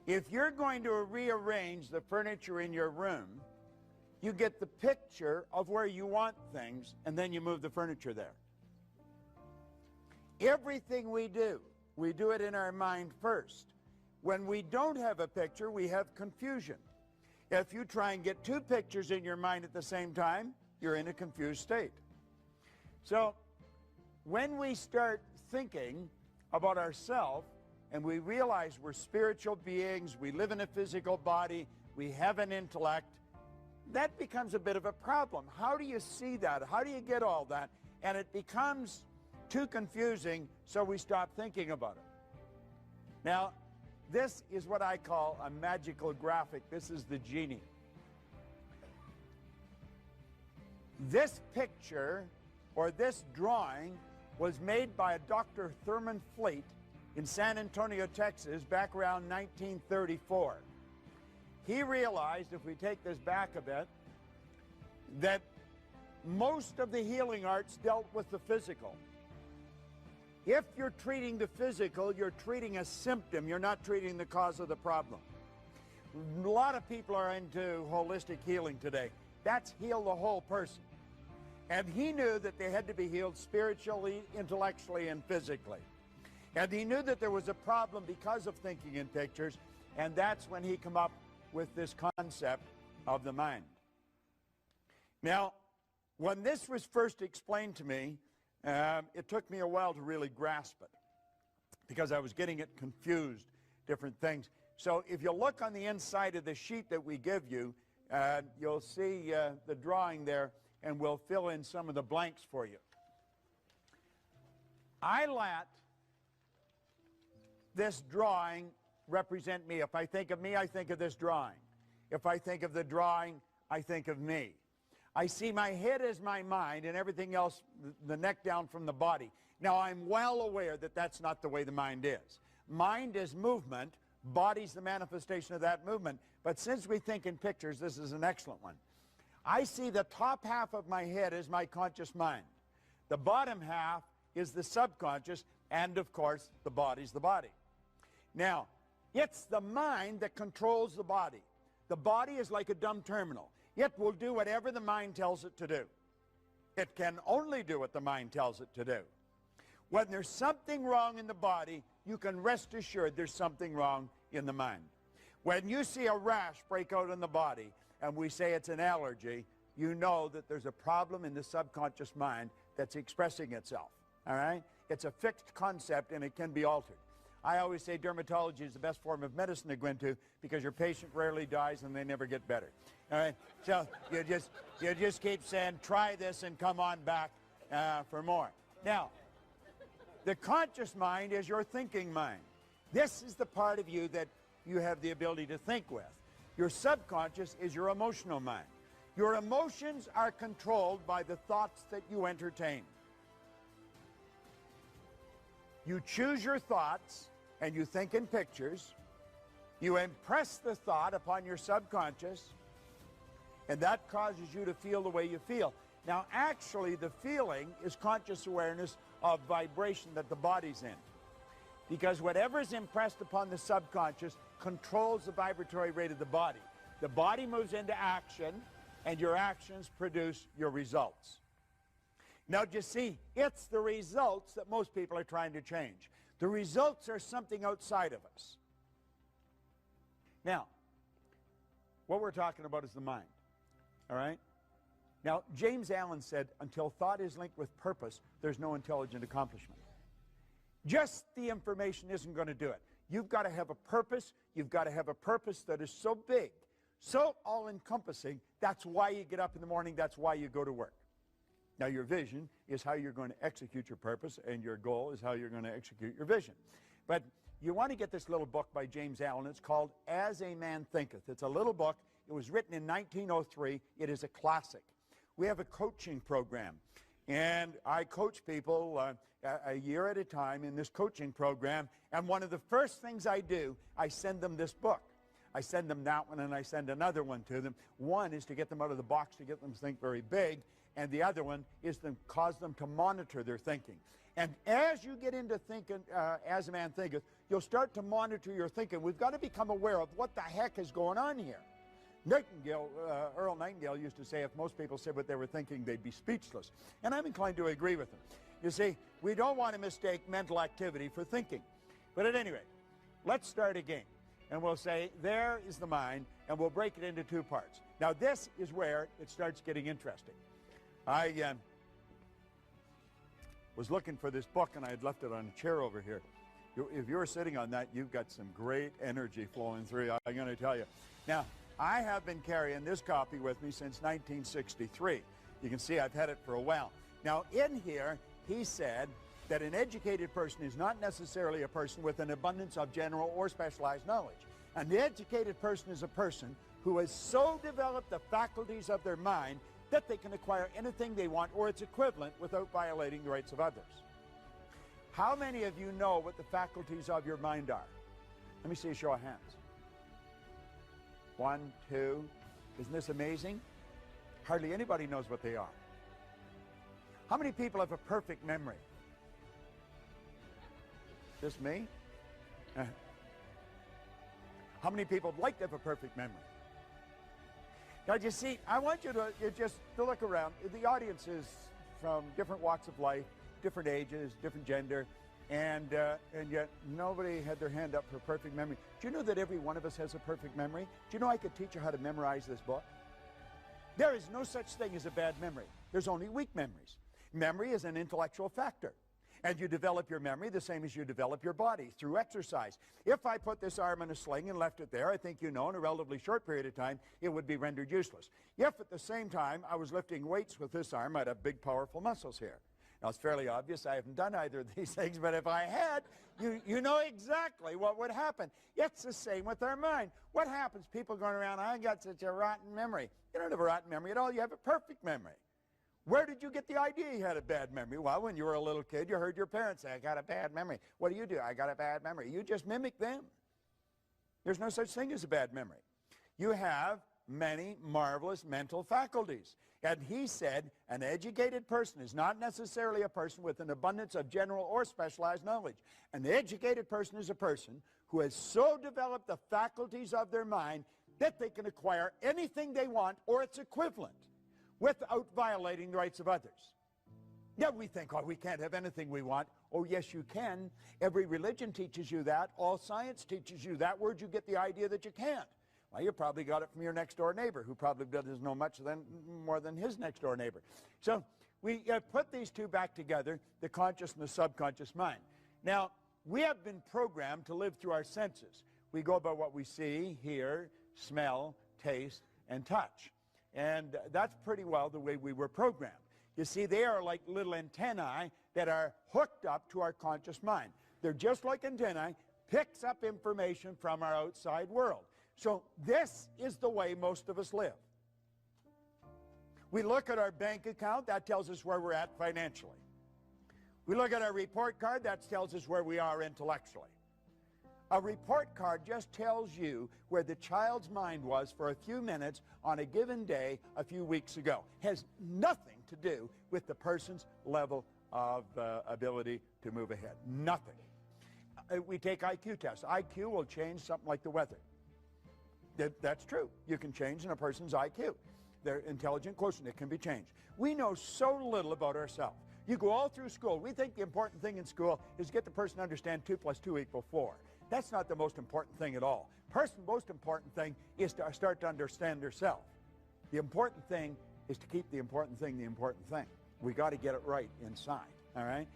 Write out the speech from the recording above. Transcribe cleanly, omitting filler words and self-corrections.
If you're going to rearrange the furniture in your room, you get the picture of where you want things, and then you move the furniture there. Everything we do it in our mind first. When we don't have a picture, we have confusion. If you try and get two pictures in your mind at the same time, you're in a confused state. So, when we start thinking about ourselves, and we realize we're spiritual beings, we live in a physical body, we have an intellect, that becomes a bit of a problem. How do you see that? How do you get all that? And it becomes too confusing, so we stop thinking about it. Now, this is what I call a magical graphic. This is the genie. This picture, or this drawing, was made by a Dr. Thurman Fleet in San Antonio, Texas, back around 1934. He realized, if we take this back a bit, that most of the healing arts dealt with the physical. If you're treating the physical, you're treating a symptom. You're not treating the cause of the problem. A lot of people are into holistic healing today. That's heal the whole person. And he knew that they had to be healed spiritually, intellectually, and physically. And he knew that there was a problem because of thinking in pictures, and that's when he came up with this concept of the mind. Now, when this was first explained to me, it took me a while to really grasp it, because I was getting it confused, different things. So if you look on the inside of the sheet that we give you, you'll see the drawing there, and we'll fill in some of the blanks for you. I let this drawing represent me. If I think of me, I think of this drawing. If I think of the drawing, I think of me. I see my head as my mind and everything else, the neck down from the body. Now, I'm well aware that that's not the way the mind is. Mind is movement, body's the manifestation of that movement. But since we think in pictures, this is an excellent one. I see the top half of my head as my conscious mind. The bottom half is the subconscious, and of course, the body's the body. Now, it's the mind that controls the body. The body is like a dumb terminal. It will do whatever the mind tells it to do. It can only do what the mind tells it to do. When there's something wrong in the body, you can rest assured there's something wrong in the mind. When you see a rash break out in the body, and we say it's an allergy, you know that there's a problem in the subconscious mind that's expressing itself, all right? It's a fixed concept, and it can be altered. I always say dermatology is the best form of medicine to go into, because your patient rarely dies and they never get better. All right, so you just keep saying, try this and come on back for more. Now, the conscious mind is your thinking mind. This is the part of you that you have the ability to think with. Your subconscious is your emotional mind. Your emotions are controlled by the thoughts that you entertain. You choose your thoughts and you think in pictures. You impress the thought upon your subconscious, and that causes you to feel the way you feel. Now, actually, the feeling is conscious awareness of vibration that the body's in. Because whatever is impressed upon the subconscious controls the vibratory rate of the body. The body moves into action, and your actions produce your results. Now, do you see, it's the results that most people are trying to change. The results are something outside of us. Now, what we're talking about is the mind, all right? Now, James Allen said, until thought is linked with purpose, there's no intelligent accomplishment. Just the information isn't going to do it. You've got to have a purpose. You've got to have a purpose that is so big, so all-encompassing. That's why you get up in the morning. That's why you go to work. Now, your vision is how you're going to execute your purpose, and your goal is how you're going to execute your vision. But you want to get this little book by James Allen. It's called As a Man Thinketh. It's a little book. It was written in 1903. It is a classic. We have a coaching program, and I coach people a year at a time in this coaching program, and one of the first things I do, I send them this book. I send them that one, and I send another one to them. One is to get them out of the box, to get them to think very big, and the other one is to cause them to monitor their thinking. And as you get into thinking, as a man thinketh, you'll start to monitor your thinking. We've got to become aware of what the heck is going on here. Earl Nightingale used to say if most people said what they were thinking, they'd be speechless. And I'm inclined to agree with him. You see, we don't want to mistake mental activity for thinking. But at any rate, let's start again. And we'll say, there is the mind, and we'll break it into two parts. Now, this is where it starts getting interesting. I was looking for this book, and I had left it on a chair over here. If you're sitting on that, you've got some great energy flowing through, I'm going to tell you. Now, I have been carrying this copy with me since 1963. You can see I've had it for a while. Now, in here, he said that an educated person is not necessarily a person with an abundance of general or specialized knowledge. An educated person is a person who has so developed the faculties of their mind that they can acquire anything they want or its equivalent without violating the rights of others. How many of you know what the faculties of your mind are? Let me see a show of hands. 1, 2. Isn't this amazing? Hardly anybody knows what they are. How many people have a perfect memory? Just me? How many people would like to have a perfect memory? Now, you see, I want you to just look around. The audience is from different walks of life, different ages, different gender, and yet nobody had their hand up for perfect memory. Do you know that every one of us has a perfect memory? Do you know I could teach you how to memorize this book? There is no such thing as a bad memory. There's only weak memories. Memory is an intellectual factor. And you develop your memory the same as you develop your body, through exercise. If I put this arm in a sling and left it there, I think you know in a relatively short period of time, it would be rendered useless. If at the same time I was lifting weights with this arm, I'd have big, powerful muscles here. Now, it's fairly obvious I haven't done either of these things, but if I had, you know exactly what would happen. It's the same with our mind. What happens? People going around, I got such a rotten memory. You don't have a rotten memory at all. You have a perfect memory. Where did you get the idea you had a bad memory? Well, when you were a little kid, you heard your parents say, I got a bad memory. What do? I got a bad memory. You just mimic them. There's no such thing as a bad memory. You have many marvelous mental faculties. And he said, an educated person is not necessarily a person with an abundance of general or specialized knowledge. An educated person is a person who has so developed the faculties of their mind that they can acquire anything they want or its equivalent without violating the rights of others. Yeah, we think, oh, we can't have anything we want. Oh, yes, you can. Every religion teaches you that. All science teaches you that. Where'd you get the idea that you can't? Well, you probably got it from your next-door neighbor, who probably doesn't know much more than his next-door neighbor. So we put these two back together, the conscious and the subconscious mind. Now, we have been programmed to live through our senses. We go by what we see, hear, smell, taste, and touch. And that's pretty well the way we were programmed. You see, they are like little antennae that are hooked up to our conscious mind. They're just like antennae, picks up information from our outside world. So this is the way most of us live. We look at our bank account, that tells us where we're at financially. We look at our report card, that tells us where we are intellectually. A report card just tells you where the child's mind was for a few minutes on a given day a few weeks ago. Has nothing to do with the person's level of ability to move ahead. Nothing. We take IQ tests. IQ will change something like the weather. That's true. You can change in a person's IQ. Their intelligent quotient, it can be changed. We know so little about ourselves. You go all through school. We think the important thing in school is get the person to understand 2 + 2 = 4. That's not the most important thing at all. Most important thing is to start to understand yourself. The important thing is to keep the important thing the important thing. We got to get it right inside, all right?